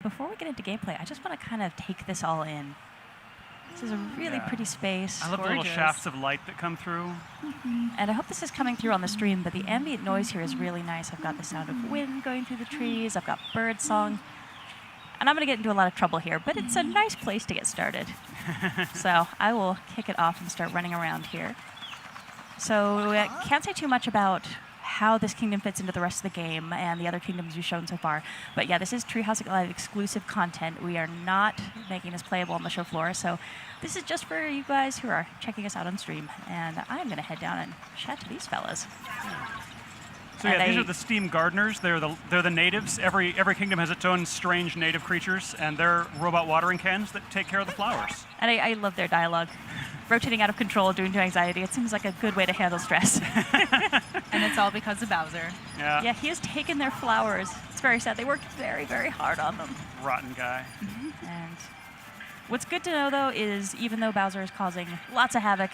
before we get into gameplay, I just want to kind of take this all in. This is a really pretty space. I love the little shafts of light that come through. And I hope this is coming through on the stream, but the ambient noise here is really nice. I've got the sound of wind going through the trees. I've got bird song. And I'm going to get into a lot of trouble here, but it's a nice place to get started. So I will kick it off and start running around here. So I can't say too much about how this kingdom fits into the rest of the game and the other kingdoms we've shown so far. But yeah, this is Treehouse Live exclusive content. We are not making this playable on the show floor. So this is just for you guys who are checking us out on stream. And I'm going to head down and chat to these fellas. So yeah, these are the steam gardeners. They're the natives. Every kingdom has its own strange native creatures, and they're robot watering cans that take care of the flowers. And I love their dialogue. Rotating out of control, due to anxiety. It seems like a good way to handle stress. And it's all because of Bowser. Yeah. Yeah, he has taken their flowers. It's very sad. They worked very, very hard on them. Rotten guy. And what's good to know, though, is even though Bowser is causing lots of havoc,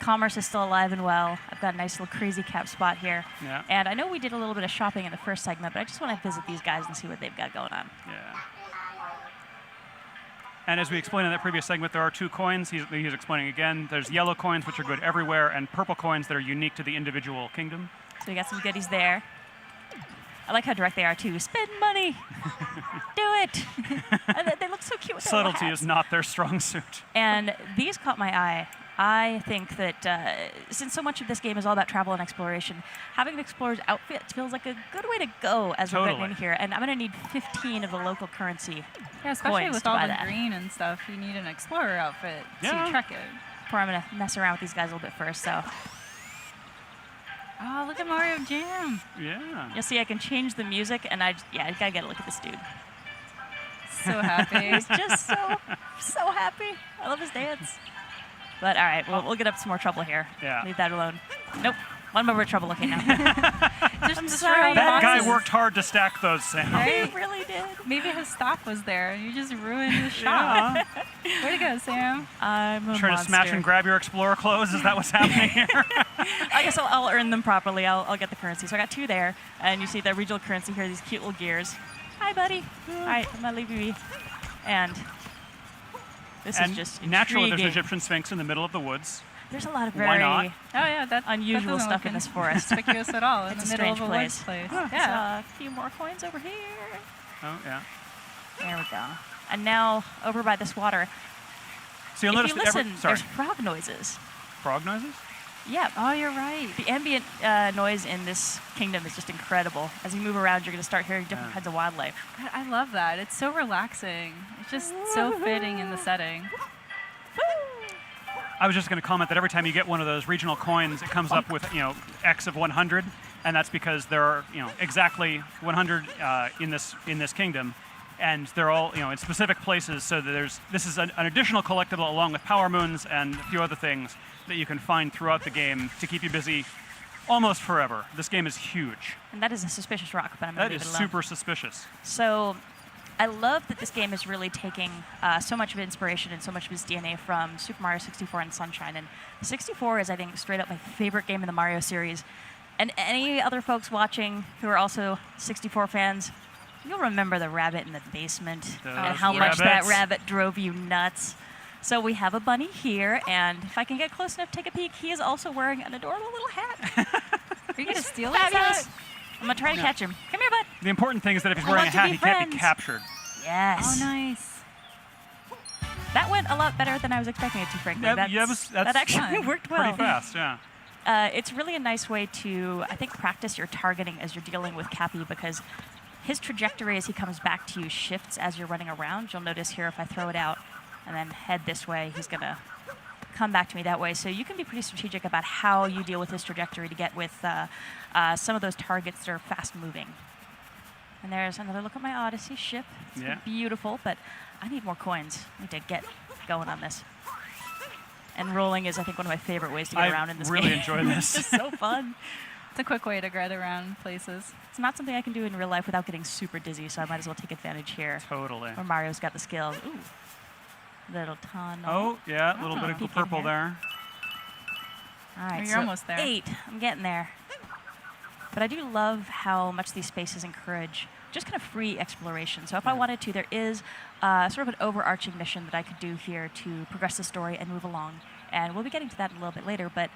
commerce is still alive and well. I've got a nice little crazy cap spot here. Yeah. And I know we did a little bit of shopping in the first segment, but I just want to visit these guys and see what they've got going on. Yeah. And as we explained in that previous segment, there are 2 coins. He's explaining again. There's yellow coins, which are good everywhere, and purple coins that are unique to the individual kingdom. So we got some goodies there. I like how direct they are, too. Spend money. Do it. And they look so cute with their little Subtlety hats. is not their strong suit. And these caught my eye. I think that since so much of this game is all about travel and exploration, having an explorer's outfit feels like a good way to go as we're getting in here. And I'm going to need 15 of the local currency. Yeah, especially coins with to all buy the that. green and stuff, you need an explorer outfit Yeah. to trek it. Before I'm going to mess around with these guys a little bit first. So Oh, look at Mario Jam. Yeah. you'll see I can change the music, and I got to get a look at this dude. So happy. He's just so happy. I love his dance. But all right, we'll get up some more trouble here. Yeah. Leave that alone. Nope. One more trouble. Okay, now. Just sorry. That guy boxes. worked hard to stack those, Sam. Right? He really did. Maybe his stock was there. You just ruined the shop. Yeah. Way to go, Sam. I'm a Trying to smash monster. and grab your explorer clothes? Is that what's happening here? I guess I'll earn them properly. I'll get the currency. So I got 2 there, and you see the regional currency here. These cute little gears. Hi, buddy. All right, I'm gonna leave you be. And this is just naturally, there's an intriguing. Egyptian sphinx in the middle of the woods. There's a lot of Why very not? Oh yeah, that unusual doesn't stuff look in this forest. Conspicuous at all in It's the a middle of strange a place. woods place. Huh. Yeah. A few more coins over here. Oh, yeah. There we go. And now over by this water. So you'll If notice you that listen, sorry, there's frog noises. frog noises? Yeah. Oh, you're right. The ambient noise in this kingdom is just incredible. As you move around, you're going to start hearing different kinds of wildlife. God, I love that. It's so relaxing. It's just so fitting in the setting. I was just going to comment that every time you get one of those regional coins, it comes up with X of 100, and that's because there are exactly 100 in this kingdom, and they're all in specific places. So that this is an additional collectible along with power moons and a few other things that you can find throughout the game to keep you busy almost forever. This game is huge. And that is a suspicious rock, but I'm going That to leave is it alone. super suspicious. So I love that this game is really taking so much of inspiration and so much of its DNA from Super Mario 64 and Sunshine. And 64 is, I think, straight up my favorite game in the Mario series. And any other folks watching who are also 64 fans, you'll remember the rabbit in the basement and how much that rabbits. rabbit drove you nuts. So we have a bunny here, and if I can get close enough to take a peek, he is also wearing an adorable little hat. Are you going to steal his Fabulous. hat? I'm going to try to catch him. Come here, bud. The important thing is that if he's I wearing a want to hat, be he can't be friends. captured. Yes. Oh, nice. That went a lot better than I was expecting it to, frankly. Yeah, That that's actually fun. worked well. Pretty fast, yeah. It's really a nice way to, I think, practice your targeting as you're dealing with Cappy, because his trajectory as he comes back to you shifts as you're running around. You'll notice here if I throw it out and then head this way, he's going to come back to me that way. So you can be pretty strategic about how you deal with his trajectory to get with some of those targets that are fast moving. And there's another look at my Odyssey ship. It's Yeah. beautiful, but I need more coins. I need to get going on this. And rolling is, I think, one of my favorite ways to get around in this really game. enjoy this. It's just so fun. It's a quick way to get around places. It's not something I can do in real life without getting super dizzy, so I might as well take advantage here. Totally. Where Mario's got the skills. Ooh. Little tunnel. Oh, yeah, a little bit of Peek in purple here. there. All right, You're almost there. 8. I'm getting there. But I do love how much these spaces encourage just kind of free exploration. So if I wanted to, there is sort of an overarching mission that I could do here to progress the story and move along. And we'll be getting to that a little bit later. But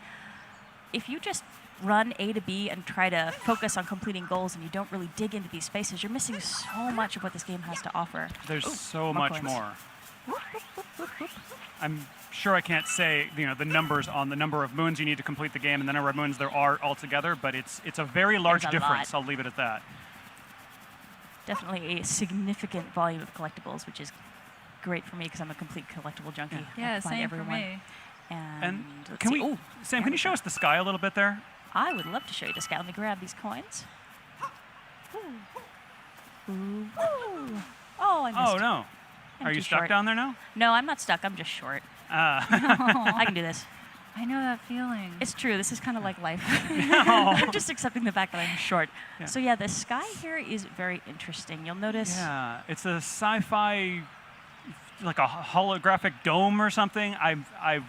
if you just run A to B and try to focus on completing goals and you don't really dig into these spaces, you're missing so much of what this game has to offer. There's so more much coins. more. I'm sure I can't say the numbers on the number of moons you need to complete the game and the number of moons there are altogether, but it's a very large There's a difference. lot. I'll leave it at that. Definitely a significant volume of collectibles, which is great for me because I'm a complete collectible junkie. Yeah, I find same for everyone. me. And let's can see. we, Ooh, Sam, can you show us the sky a little bit there? I would love to show you the sky. Let me grab these coins. Ooh. Ooh. Oh, I missed. Oh, no. I'm Are you too stuck short. down there now? No, I'm not stuck. I'm just short. I can do this. I know that feeling. It's true. This is kind of like life. No. I'm just accepting the fact that I'm short. Yeah. So yeah, the sky here is very interesting. You'll notice. Yeah, it's a sci-fi, like a holographic dome or something. I've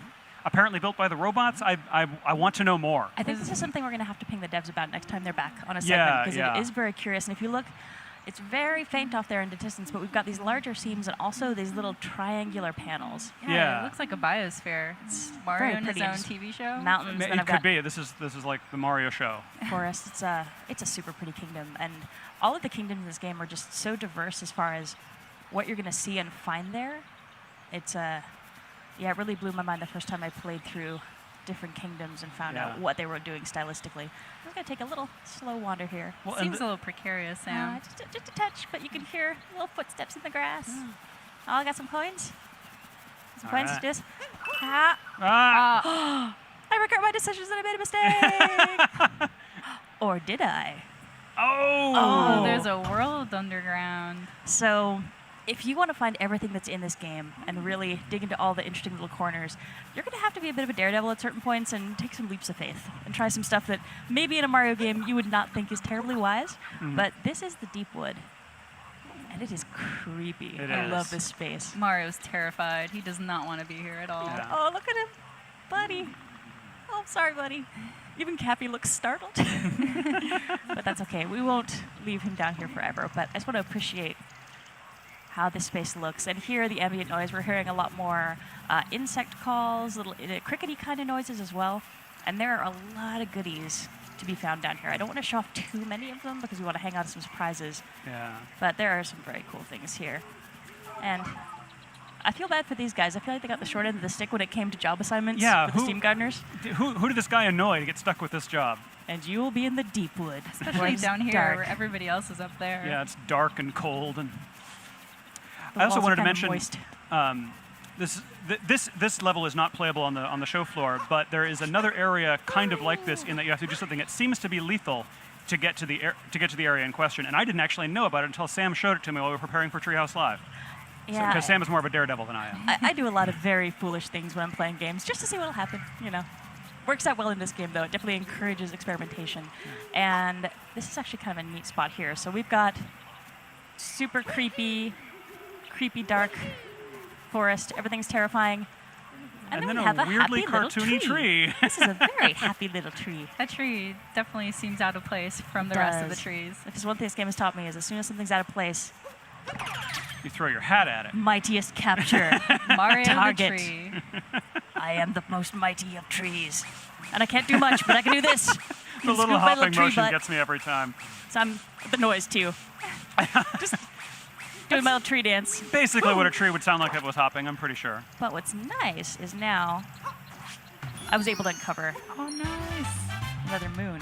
apparently built by the robots. I want to know more. I think this is something we're going to have to ping the devs about next time they're back on a Yeah, segment because yeah. it is very curious. And if you look, it's very faint off there in the distance, but we've got these larger seams and also these little triangular panels. Yeah. It looks like a biosphere. It's very Mario in his pretty. own Just TV show. Mountains. It Then I've could got be. This is like the Mario show. forest. It's a super pretty kingdom, and all of the kingdoms in this game are just so diverse as far as what you're going to see and find there. It's yeah, it really blew my mind the first time I played through different kingdoms and found out what they were doing stylistically. I'm going to take a little slow wander here. Well, Seems a little precarious, Sam. Just a touch, but you can hear little footsteps in the grass. Oh, I got some coins. Some All coins right. to this. Ah, I regret my decisions and I made a mistake. Or did I? Oh! Oh, there's a world underground. So, if you want to find everything that's in this game and really dig into all the interesting little corners, you're going to have to be a bit of a daredevil at certain points and take some leaps of faith and try some stuff that maybe in a Mario game you would not think is terribly wise. But this is the Deep Wood, and it is creepy. It I is. love this space. Mario's terrified. He does not want to be here at all. Yeah. Oh, look at him, buddy. Oh, I'm sorry, buddy. Even Cappy looks startled. But that's okay. We won't leave him down here forever. But I just want to appreciate how this space looks. And here, the ambient noise, we're hearing a lot more insect calls, little crickety kind of noises as well. And there are a lot of goodies to be found down here. I don't want to show off too many of them because we want to hang out some surprises. Yeah. But there are some very cool things here. And I feel bad for these guys. I feel like they got the short end of the stick when it came to job assignments Yeah, for the who- steam gardeners. Who did this guy annoy to get stuck with this job? And you will be in the deep wood. where Especially it's down here dark. where everybody else is up there. Yeah, it's dark and cold. And The I also walls are wanted to kind of mention moist. this level is not playable on the show floor, but there is another area kind of like this in that you have to do something that seems to be lethal to get to the area in question. And I didn't actually know about it until Sam showed it to me while we were preparing for Treehouse Live. Yeah, Because Sam is more of a daredevil than I am. I do a lot of very foolish things when I'm playing games just to see what'll happen, you know. Works out well in this game, though. It definitely encourages experimentation. And this is actually kind of a neat spot here. So we've got super creepy, dark forest. Everything's terrifying. And then then we a have a weirdly happy little cartoony tree. This is a very happy little tree. That tree definitely seems out of place from the rest of the Does. trees. If there's one thing this game has taught me is as soon as something's out of place, You throw your hat at it. mightiest capture. Mario the Target. tree. I am the most mighty of trees. And I can't do much, but I can do this. The little Scoop my hopping tree motion butt. gets me every time. So I'm the noise too. Just doing my little tree dance. Basically what a tree would sound like if it was hopping, I'm pretty sure. But what's nice is now I was able to uncover Oh, nice. another moon.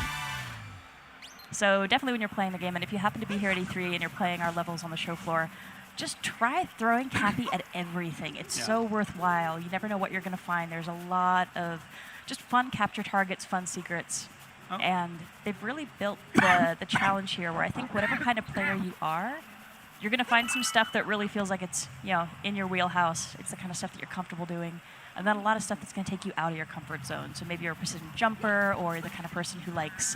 So definitely when you're playing the game, and if you happen to be here at E3 and you're playing our levels on the show floor, just try throwing Cappy at everything. It's Yeah. so worthwhile. You never know what you're going to find. There's a lot of just fun capture targets, fun secrets. Oh. And they've really built the challenge here where I think whatever kind of player you are, you're going to find some stuff that really feels like it's, in your wheelhouse. It's the kind of stuff that you're comfortable doing. And then a lot of stuff that's going to take you out of your comfort zone. So maybe you're a precision jumper or the kind of person who likes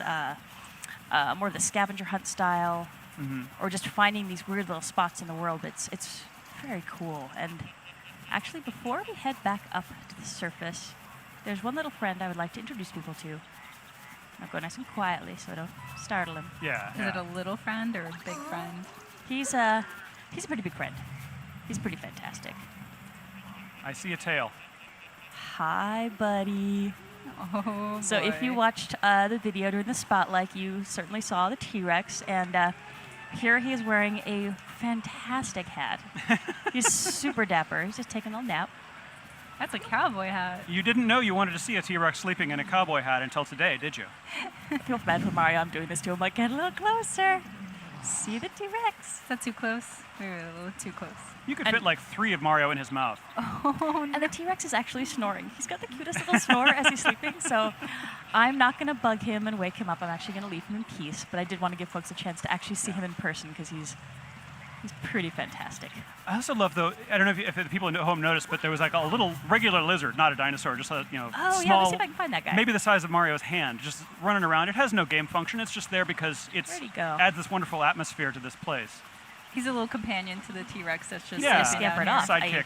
more of the scavenger hunt style, or just finding these weird little spots in the world. It's very cool. And actually, before we head back up to the surface, there's one little friend I would like to introduce people to. I'll go nice and quietly so I don't startle him. Yeah. Is it a little friend or a big friend? He's a pretty big friend. He's pretty fantastic. I see a tail. Hi, buddy. Oh, So if you boy. watched the video during the spotlight, you certainly saw the T-Rex, and here he is wearing a fantastic hat. He's super dapper. He's just taking a little nap. That's a cowboy hat. You didn't know you wanted to see a T-Rex sleeping in a cowboy hat until today, did you? I feel bad for Mario. I'm doing this to him. Like, get a little closer. See the T-Rex. Is that too close? We were a little too close. You could And- fit like 3 of Mario in his mouth. And the T-Rex is actually snoring. He's got the cutest little snore as he's sleeping, so I'm not going to bug him and wake him up. I'm actually going to leave him in peace, but I did want to give folks a chance to actually see him in person because he's pretty fantastic. I also love, though, I don't know if the people at home noticed, but there was like a little regular lizard, not a dinosaur, just a, Oh, yeah, small, let's see if I can find that guy. maybe the size of Mario's hand, just running around. It has no game function. It's just there because it Where'd he go? adds this wonderful atmosphere to this place. He's a little companion to the T-Rex that's just Yeah. sitting out Scampered here. off. Sidekick.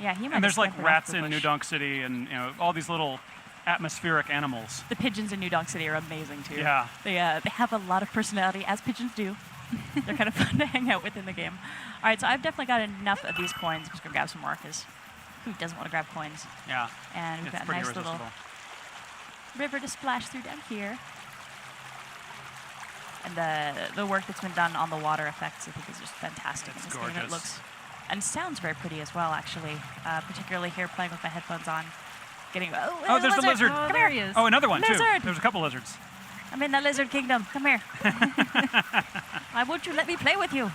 Yeah, he might And there's have like scampered off rats the in bush. New Donk City and all these little atmospheric animals. The pigeons in New Donk City are amazing, too. Yeah. They have a lot of personality, as pigeons do. They're kind of fun to hang out with in the game. All right, so I've definitely got enough of these coins. I'm just going to grab some more because who doesn't want to grab coins? Yeah. And we've It's got a pretty nice little irresistible. river to splash through down here. And the work that's been done on the water effects, I think, is just fantastic. It's in this game. It gorgeous. looks and sounds very pretty as well, actually. Particularly here, playing with my headphones on, getting Oh, there's the lizard. Oh, Come there here. he is. Oh, another one, too. Lizard. There's a couple lizards. I'm in the lizard kingdom. Come here. Why won't you let me play with you?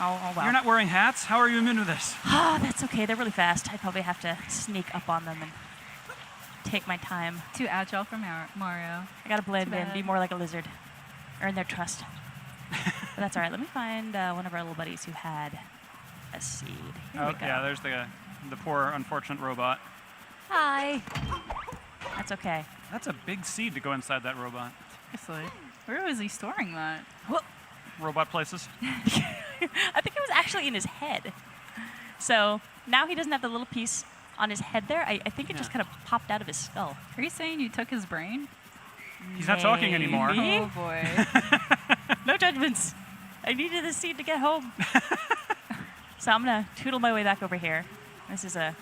Oh wow. You're not wearing hats? How are you immune to this? Oh, that's okay. They're really fast. I probably have to sneak up on them and take my time. Too agile for Mario. I gotta blend Too in, bad. be more like a lizard, earn their trust. But that's all right. Let me find one of our little buddies who had a seed. Here Oh, we go. yeah, there's the poor, unfortunate robot. Hi. That's okay. That's a big seed to go inside that robot. Seriously. Where was he storing that? Well, Robot places. I think it was actually in his head. So now he doesn't have the little piece on his head there. I think it just Yeah. kind of popped out of his skull. Are you saying you took his brain? He's not talking anymore. Maybe. Oh boy. No judgments. I needed the seed to get home. So I'm going to tootle my way back over here. This is a...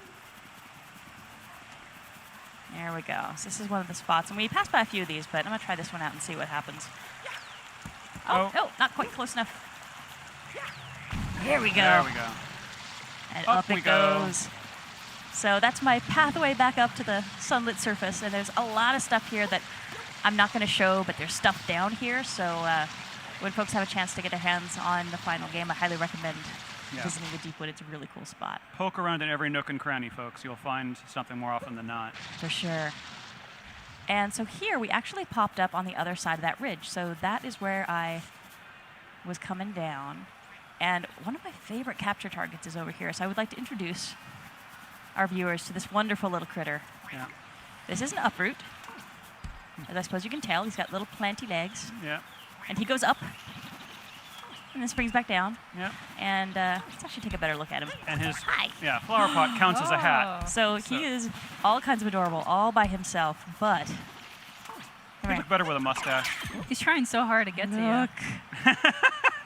There we go. So this is one of the spots. And we passed by a few of these, but I'm going to try this one out and see what happens. Oh, Oh. not quite close enough. Here we go. There we go. And Up up we it go. goes. So that's my pathway back up to the sunlit surface. And there's a lot of stuff here that I'm not going to show, but there's stuff down here. So when folks have a chance to get their hands on the final game, I highly recommend Yeah. visiting the Deepwood. It's a really cool spot. Poke around in every nook and cranny, folks. You'll find something more often than not. For sure. And so here we actually popped up on the other side of that ridge. So that is where I was coming down. And one of my favorite capture targets is over here. So I would like to introduce our viewers to this wonderful little critter. Yeah. This is an uproot. As I suppose you can tell, he's got little planty legs. Yeah. And he goes up and then springs back down. Yeah. And let's actually take a better look at him. And his Hi. flower pot counts as a hat. Oh. So he is all kinds of adorable, all by himself, but... He'd look better with a mustache. He's trying so hard to get to you. Look.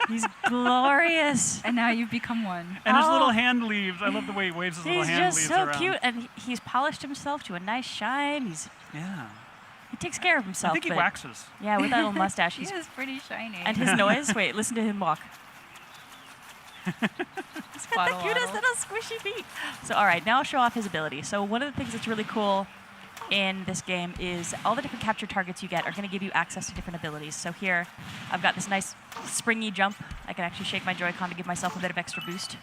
He's glorious. And now you've become one. And his Oh. little hand leaves. I love the way he waves his little He's hand just leaves so around. cute, and he's polished himself to a nice shine. Yeah. He takes care of I himself. think he but- waxes. Yeah, with that little mustache. He He's, is pretty shiny. and his noise. Wait, listen to him walk. He's got the Waddle, cutest waddle. little squishy feet. So, all right, now I'll show off his ability. So, one of the things that's really cool in this game is all the different capture targets you get are going to give you access to different abilities. So here, I've got this nice springy jump. I can actually shake my Joy-Con to give myself a bit of extra boost.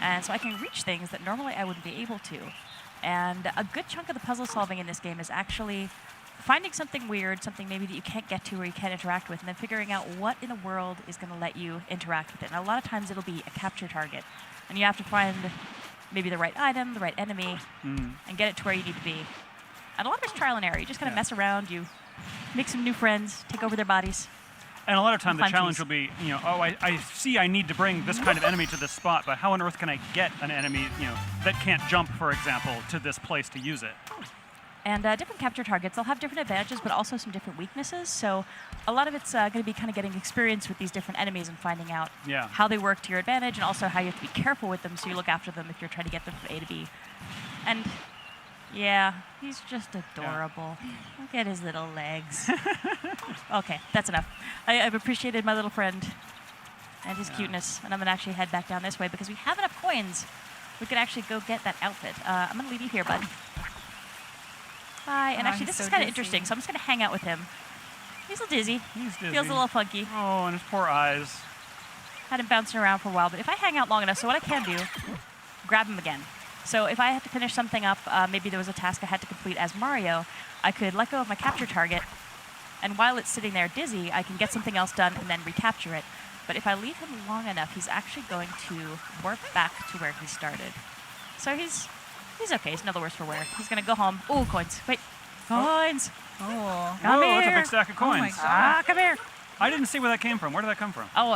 And so I can reach things that normally I wouldn't be able to. And a good chunk of the puzzle solving in this game is actually finding something weird, something maybe that you can't get to or you can't interact with, and then figuring out what in the world is going to let you interact with it. And a lot of times it'll be a capture target. And you have to find maybe the right item, the right enemy, and get it to where you need to be. And a lot of it's trial and error. You just kind of mess around, you make some new friends, take over their bodies. And a lot of time the Fun challenge piece. will be, I see I need to bring this kind of enemy to this spot, but how on earth can I get an enemy, that can't jump, for example, to this place to use it? And different capture targets, they'll have different advantages, but also some different weaknesses. So a lot of it's going to be kind of getting experience with these different enemies and finding out how they work to your advantage, and also how you have to be careful with them so you look after them if you're trying to get them from A to B. And yeah, he's just adorable. Look at his little legs. Okay, that's enough. I've appreciated my little friend and his cuteness, and I'm going to actually head back down this way because we have enough coins. We could actually go get that outfit. I'm going to leave you here, bud. Bye. And actually, this is kind of interesting, so I'm just going to hang out with him. He's a little dizzy. He's dizzy. Feels a little funky. Oh, and his poor eyes. Had him bouncing around for a while, but if I hang out long enough, so what I can do, grab him again. So if I had to finish something up, maybe there was a task I had to complete as Mario, I could let go of my capture target, and while it's sitting there dizzy, I can get something else done and then recapture it. But if I leave him long enough, he's actually going to warp back to where he started. So he's okay. He's no the worse for wear. He's going to go home. Oh, coins. Wait. Coins. Oh. Come Whoa, here. that's a big stack of coins. Oh my God. Come here. I didn't see where that came from. Where did that come from? Oh,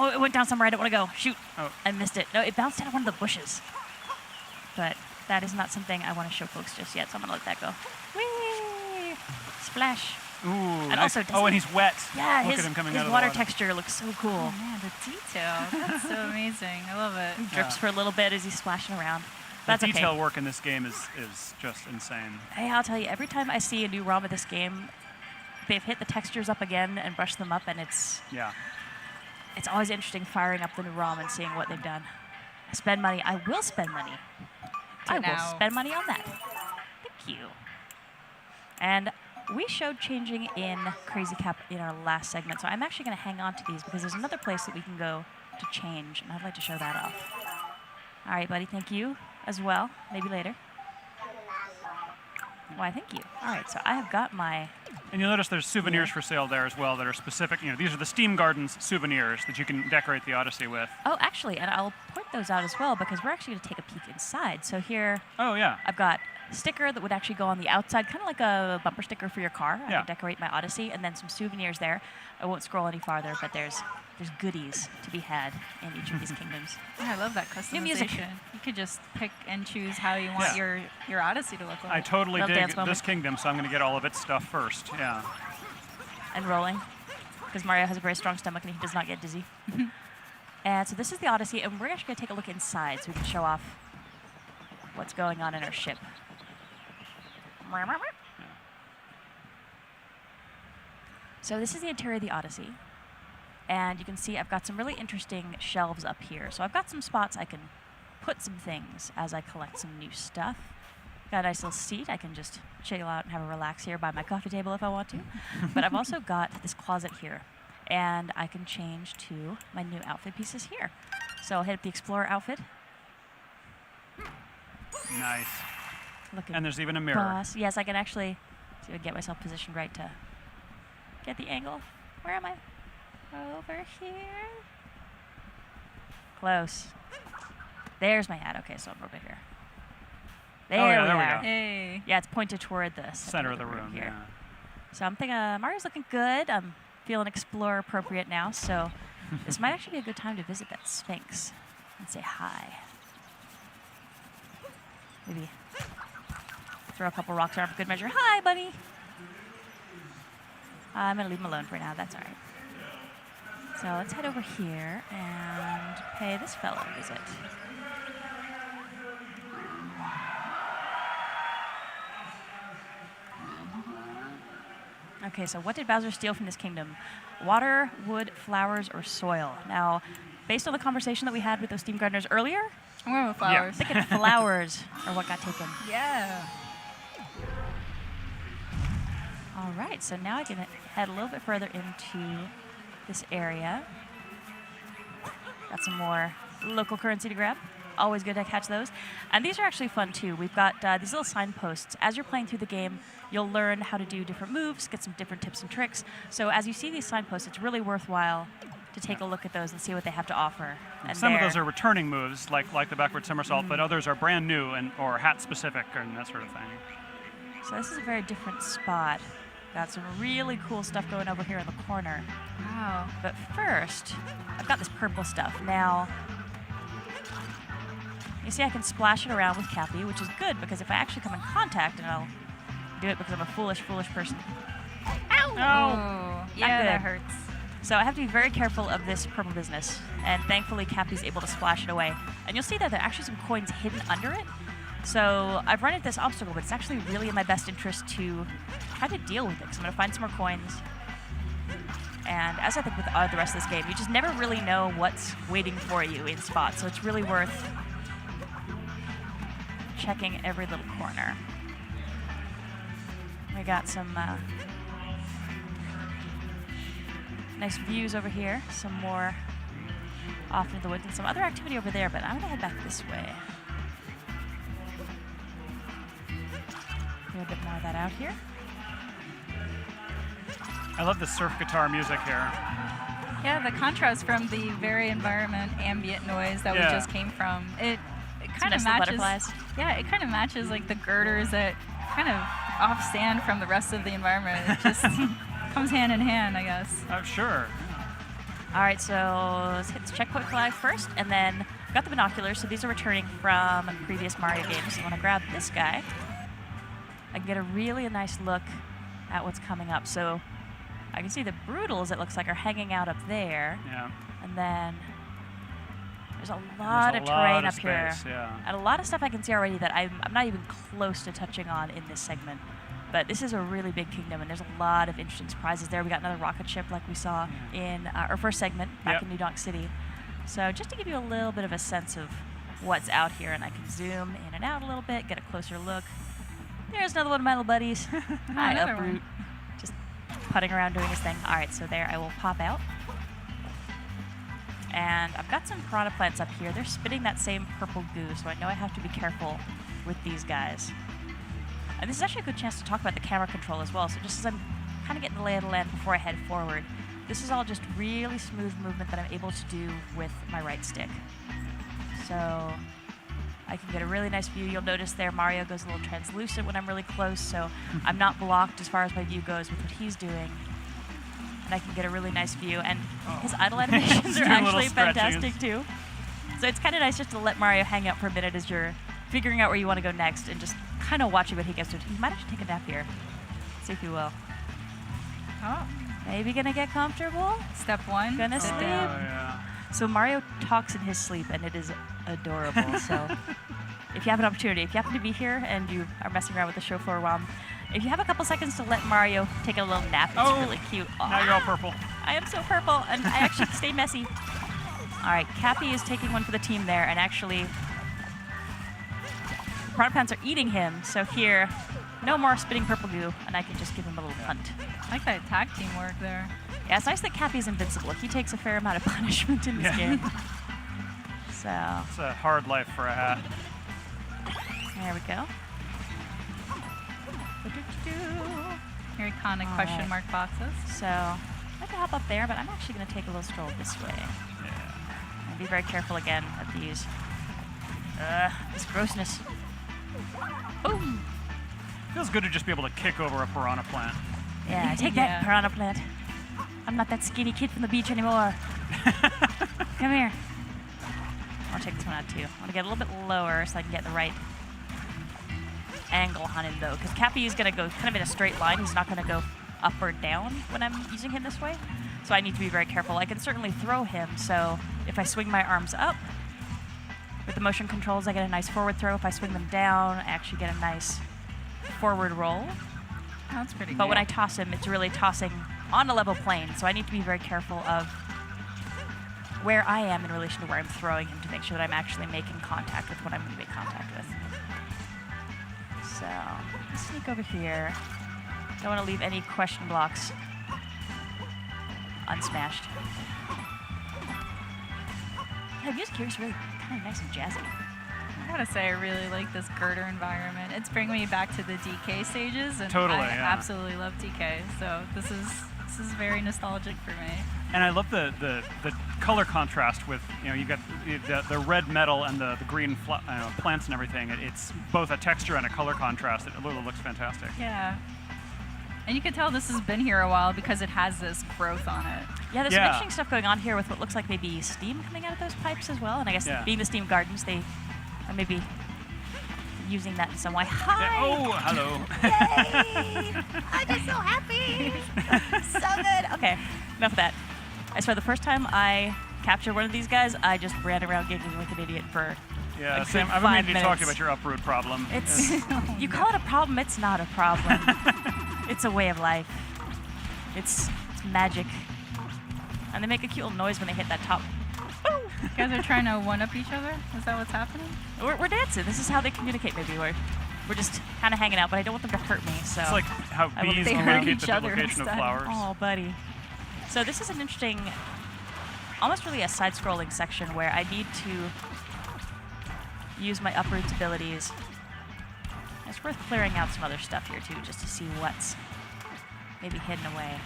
it went down somewhere I don't want to go. Shoot. Oh. I missed it. No, it bounced out of one of the bushes. But that is not something I want to show folks just yet, so I'm going to let that go. Whee! Splash. Ooh, And nice. also, Oh, and he's wet. Yeah, Look his at him coming his out of the water water. texture looks so cool. Oh man, the detail. That's so amazing. I love it. Drips for a little bit as he's splashing around. That's the okay. detail work in this game is just insane. Hey, I'll tell you, every time I see a new ROM of this game, they've hit the textures up again and brushed them up, and it's always interesting firing up the new ROM and seeing what they've done. Spend money. I will spend money. I will spend money on that. Thank you. And we showed changing in Crazy Cap in our last segment, so I'm actually going to hang on to these because there's another place that we can go to change, and I'd like to show that off. All right, buddy, thank you as well. Maybe later. Why, thank you. All right, so I have got my... And you'll notice there's souvenirs for sale there as well that are specific. You know, these are the Steam Gardens souvenirs that you can decorate the Odyssey with. Oh, actually, and I'll point those out as well because we're actually going to take a peek inside. So here Oh, yeah. I've got a sticker that would actually go on the outside, kind of like a bumper sticker for your car. I Yeah. can decorate my Odyssey, and then some souvenirs there. I won't scroll any farther, but there's goodies to be had in each of these kingdoms. Yeah, I love that customization. New music. You could just pick and choose how you want your Odyssey to look like. I totally Love dance dig moment. this kingdom, so I'm going to get all of its stuff first. Yeah. And rolling, because Mario has a very strong stomach and he does not get dizzy. And so this is the Odyssey, and we're actually going to take a look inside so we can show off what's going on in our ship. So this is the interior of the Odyssey. And you can see I've got some really interesting shelves up here. So I've got some spots I can put some things as I collect some new stuff. Got a nice little seat. I can just chill out and have a relax here by my coffee table if I want to. But I've also got this closet here. And I can change to my new outfit pieces here. So I'll hit up the Explorer outfit. Nice. Looking And there's even a mirror. boss. Yes, I can actually see if I can get myself positioned right to get the angle. Where am I? Over here. Close. There's my hat. Okay, so I'm over here. There, yeah, we there we are. go. Hey. Yeah, it's pointed toward the Center of the room. here. Yeah. So I'm thinking Mario's looking good. I'm feeling Explorer appropriate now, so this might actually be a good time to visit that Sphinx and say hi. Maybe throw a couple rocks around for good measure. Hi, buddy. I'm going to leave him alone for now. That's all right. So let's head over here and pay this fellow a visit. Okay, so what did Bowser steal from this kingdom? Water, wood, flowers, or soil? Now, based on the conversation that we had with those Steam Gardeners earlier, I'm going with flowers. I think flowers are what got taken. Yeah. All right, so now I can head a little bit further into this area. Got some more local currency to grab. Always good to catch those. And these are actually fun too. We've got these little signposts. As you're playing through the game, you'll learn how to do different moves, get some different tips and tricks. So as you see these signposts, it's really worthwhile to take a look at those and see what they have to offer. And Some of those are returning moves, like the backward somersault, but others are brand new or hat specific and that sort of thing. So this is a very different spot. Got some really cool stuff going over here in the corner. Wow. But first, I've got this purple stuff. Now, you see I can splash it around with Cappy, which is good because if I actually come in contact, and I'll do it because I'm a foolish, foolish person. Ow! Not Yeah, good. that hurts. So I have to be very careful of this purple business, and thankfully Cappy's able to splash it away. And you'll see that there are actually some coins hidden under it. So I've run into this obstacle, but it's actually really in my best interest to try to deal with it, because I'm going to find some more coins. And as I think with the rest of this game, you just never really know what's waiting for you in spots, so it's really worth checking every little corner. We got some nice views over here, some more off into the woods, and some other activity over there, but I'm gonna head back this way. Do a bit more of that out here. I love the surf guitar music here. Yeah, the contrast from the very environment ambient noise that we just came from. It kind of nice little matches. butterflies. Yeah, it kind of matches like the girders that kind of offstand from the rest of the environment. It just comes hand in hand, I guess. Sure. All right, so let's hit this checkpoint flag first, and then I've got the binoculars, so these are returning from previous Mario games. So I want to grab this guy. I can get a really nice look at what's coming up. So I can see the Brutals, it looks like, are hanging out up there. Yeah. And then there's a lot of terrain up here. Yeah. And a lot of stuff I can see already that I'm not even close to touching on in this segment. But this is a really big kingdom, and there's a lot of interesting surprises there. We got another rocket ship like we saw in our first segment back in New Donk City. So just to give you a little bit of a sense of what's out here, and I can zoom in and out a little bit, get a closer look. There's another one of my little buddies. Hi, Another Uproot. one. Just putting around doing his thing. All right, so there I will pop out. And I've got some piranha plants up here. They're spitting that same purple goo, so I know I have to be careful with these guys. And this is actually a good chance to talk about the camera control as well. So just as I'm kind of getting the lay of the land before I head forward, this is all just really smooth movement that I'm able to do with my right stick. So I can get a really nice view. You'll notice there Mario goes a little translucent when I'm really close, so I'm not blocked as far as my view goes with what he's doing. And I can get a really nice view. And his idle animations are Doing little actually fantastic stretchings. too. So it's kind of nice just to let Mario hang out for a minute as you're figuring out where you want to go next and just kind of watching what he gets to. He might actually take a nap here. See if he will. Oh, Maybe gonna get comfortable. step one. Gonna sit sleep. down. Yeah. So Mario talks in his sleep, and it is adorable. So if you have an opportunity, if you happen to be here and you are messing around with the show floor while, if you have a couple seconds to let Mario take a little nap, it's really cute. Now you're all purple. I am so purple, and I actually stay messy. All right, Cappy is taking one for the team there, and actually, the piranha plants are eating him. So here, no more spitting purple goo, and I can just give him a little punt. I like that tag team work there. Yeah, it's nice that Cappy's invincible. He takes a fair amount of punishment in this game. So It's a hard life for a hat. there we go. Your iconic All question right. mark boxes. So I can hop up there, but I'm actually going to take a little stroll this way. Yeah. And be very careful again of these. This grossness. Boom! Feels good to just be able to kick over a piranha plant. Yeah, take Yeah. that, piranha plant. I'm not that skinny kid from the beach anymore. Come here. I'll check this one out too. I want to get a little bit lower so I can get the right angle on him though, because Cappy is going to go kind of in a straight line. He's not going to go up or down when I'm using him this way. So I need to be very careful. I can certainly throw him, so if I swing my arms up, with the motion controls I get a nice forward throw. If I swing them down, I actually get a nice forward roll. Oh, that's pretty But good. when I toss him, it's really tossing on a level plane, so I need to be very careful of where I am in relation to where I'm throwing him to make sure that I'm actually making contact with what I'm going to make contact with. So, let's sneak over here. Don't want to leave any question blocks unsmashed. Yeah, the music here is really kind of nice and jazzy. I gotta say, I really like this girder environment. It's bringing me back to the DK stages, and Totally, I yeah. absolutely love DK. So this is very nostalgic for me. And I love the color contrast with, you've got the red metal and the green plants and everything. It's both a texture and a color contrast. It really looks fantastic. Yeah. And you can tell this has been here a while because it has this growth on it. Yeah, there's some interesting stuff going on here with what looks like maybe steam coming out of those pipes as well. And I guess being the steam gardens, they are maybe using that in some way. Hi! Oh, hello. Yay! I'm just so happy! So good! Okay, enough of that. I swear, the first time I captured one of these guys, I just ran around giggling like an idiot for Yeah, a Sam, good I've been 5 meaning to talk to you minutes. about your uproot problem. It's you call it a problem, it's not a problem. It's a way of life. It's magic. And they make a cute little noise when they hit that top. You guys are trying to one-up each other? Is that what's happening? We're dancing. This is how they communicate. Maybe we're just kind of hanging out, but I don't want them to hurt me. So It's like how I will- bees They hurt communicate each the other duplication of instead. flowers. Oh, buddy. So this is an interesting, almost really a side-scrolling section where I need to use my uproots abilities. It's worth clearing out some other stuff here too, just to see what's maybe hidden away.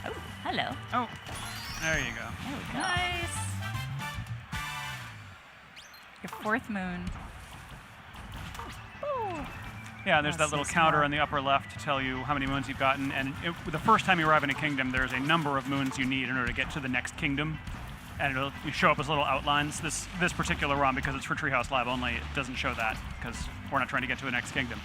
Oh, hello. Oh, there you go. There we go. Nice. Your 4th moon. Ooh. Yeah, and there's That's that little so counter smart. on the upper left to tell you how many moons you've gotten. And the first time you arrive in a kingdom, there's a number of moons you need in order to get to the next kingdom. And it'll show up as little outlines. This particular ROM, because it's for Treehouse Live only, it doesn't show that because we're not trying to get to the next kingdom.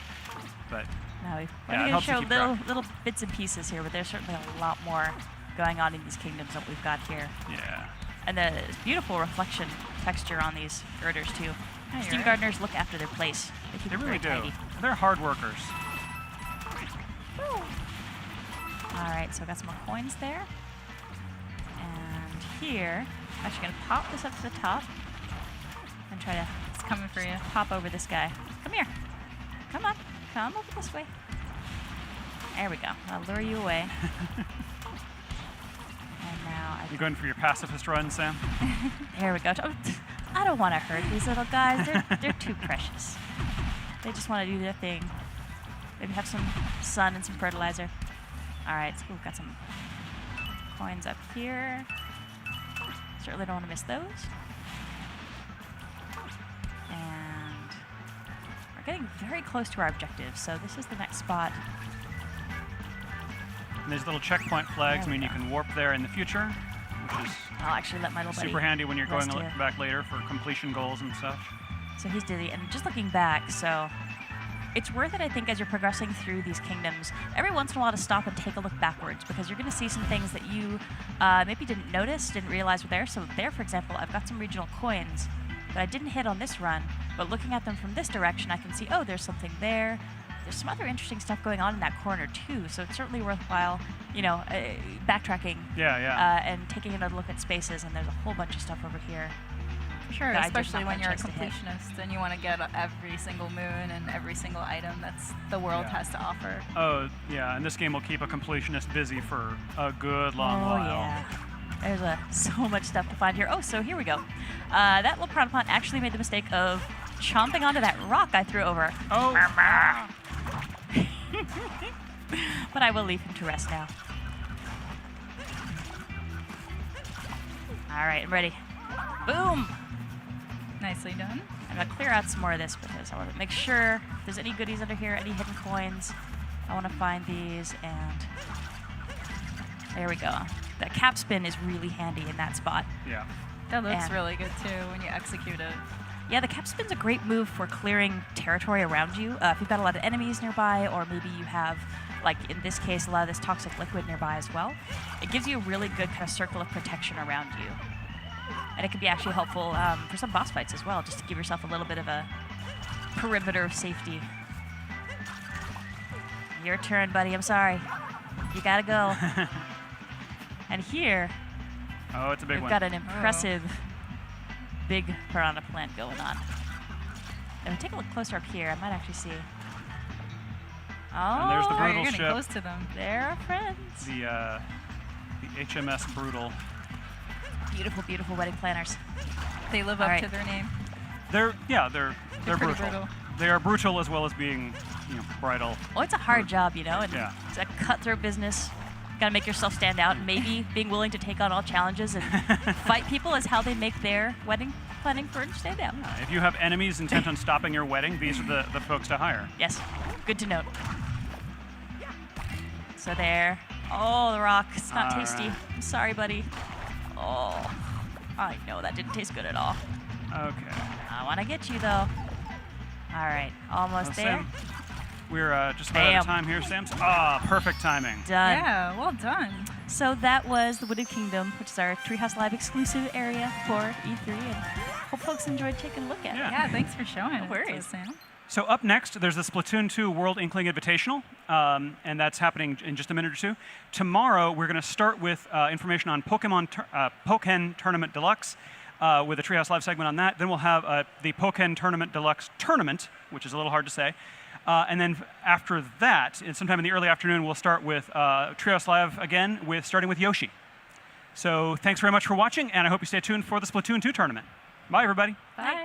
But Now we're Yeah, it going to helps to show keep little bits and pieces here, but there's certainly a lot more going on in these kingdoms that we've got here. yeah, And the beautiful reflection texture on these girders too. Yeah, you're Steam right. gardeners look after their place. They keep they it really very do. tidy. They're hard workers. All right, so I got some more coins there. And here, I'm actually going to pop this up to the top and try to It's coming for you. pop over this guy. Come here. Come on. Come over this way. There we go. I'll lure you away. And now I You going for your pacifist run, Sam? Here we go. Oh, I don't want to hurt these little guys. They're too precious. They just want to do their thing. Maybe have some sun and some fertilizer. All right, so we've got some coins up here. Certainly don't want to miss those. And we're getting very close to our objective, so this is the next spot. And these little checkpoint flags There we mean you go. can warp there in the future, which is I'll actually let my little buddy super handy when you're going rest here. back later for completion goals and such. So he's dizzy, and just looking back, so it's worth it, I think, as you're progressing through these kingdoms, every once in a while to stop and take a look backwards, because you're going to see some things that you maybe didn't notice, didn't realize were there. So there, for example, I've got some regional coins that I didn't hit on this run, but looking at them from this direction, I can see, oh, there's something there. There's some other interesting stuff going on in that corner, too, so it's certainly worthwhile, backtracking Yeah. and taking another look at spaces, and there's a whole bunch of stuff over here. For sure, that I did especially not when get a you're a chance to hit. completionist and you want to get every single moon and every single item that's the world Yeah. has to offer. Oh, yeah, and this game will keep a completionist busy for a good long Oh, while. yeah. There's so much stuff to find here. Oh, so here we go. That little plant actually made the mistake of chomping onto that rock I threw over. Oh, But I will leave him to rest now. All right, I'm ready. Boom! Nicely done. I'm going to clear out some more of this because I want to make sure if there's any goodies under here, any hidden coins. I want to find these, and there we go. The cap spin is really handy in that spot. yeah. That looks Yeah. really good too when you execute it. Yeah, the cap spin's a great move for clearing territory around you. If you've got a lot of enemies nearby, or maybe you have, like in this case, a lot of this toxic liquid nearby as well. It gives you a really good kind of circle of protection around you. And it can be actually helpful for some boss fights as well, just to give yourself a little bit of a perimeter of safety. Your turn, buddy. I'm sorry. You gotta go. And here, Oh, it's a big we've one. got an impressive big piranha plant going on. If we take a look closer up here, I might actually see. Oh, And there's the Oh, brutal you're getting ship. close to them. they're our friends. The HMS Brutal. Beautiful, beautiful wedding planners. They live All up right. to their name. They're They're pretty brutal. They are brutal as well as being, bridal. Oh, it's a hard job, and Yeah. it's a cutthroat business. Gotta make yourself stand out, and maybe being willing to take on all challenges and fight people is how they make their wedding planning furniture stand out. If you have enemies intent on stopping your wedding, these are the folks to hire. Yes, good to note. So there. Oh, the rock. It's not All tasty. right. I'm sorry, buddy. Oh, I know that didn't taste good at all. Okay. I want to get you, though. All right, almost there. Sam, we're just about out of time here, Sam. Perfect timing. Done. Yeah, well done. So that was the Wooded Kingdom, which is our Treehouse Live exclusive area for E3, and hope folks enjoyed taking a look at it. Yeah, thanks for showing it. No worries. Sam. So up next, there's the Splatoon 2 World Inkling Invitational, and that's happening in just a minute or two. Tomorrow, we're going to start with information on Pokken Tournament Deluxe, with a Treehouse Live segment on that. Then we'll have the Pokken Tournament Deluxe Tournament, which is a little hard to say. And then after that, sometime in the early afternoon, we'll start with Treehouse Live again, starting with Yoshi. So thanks very much for watching, and I hope you stay tuned for the Splatoon 2 tournament. Bye, everybody. Bye.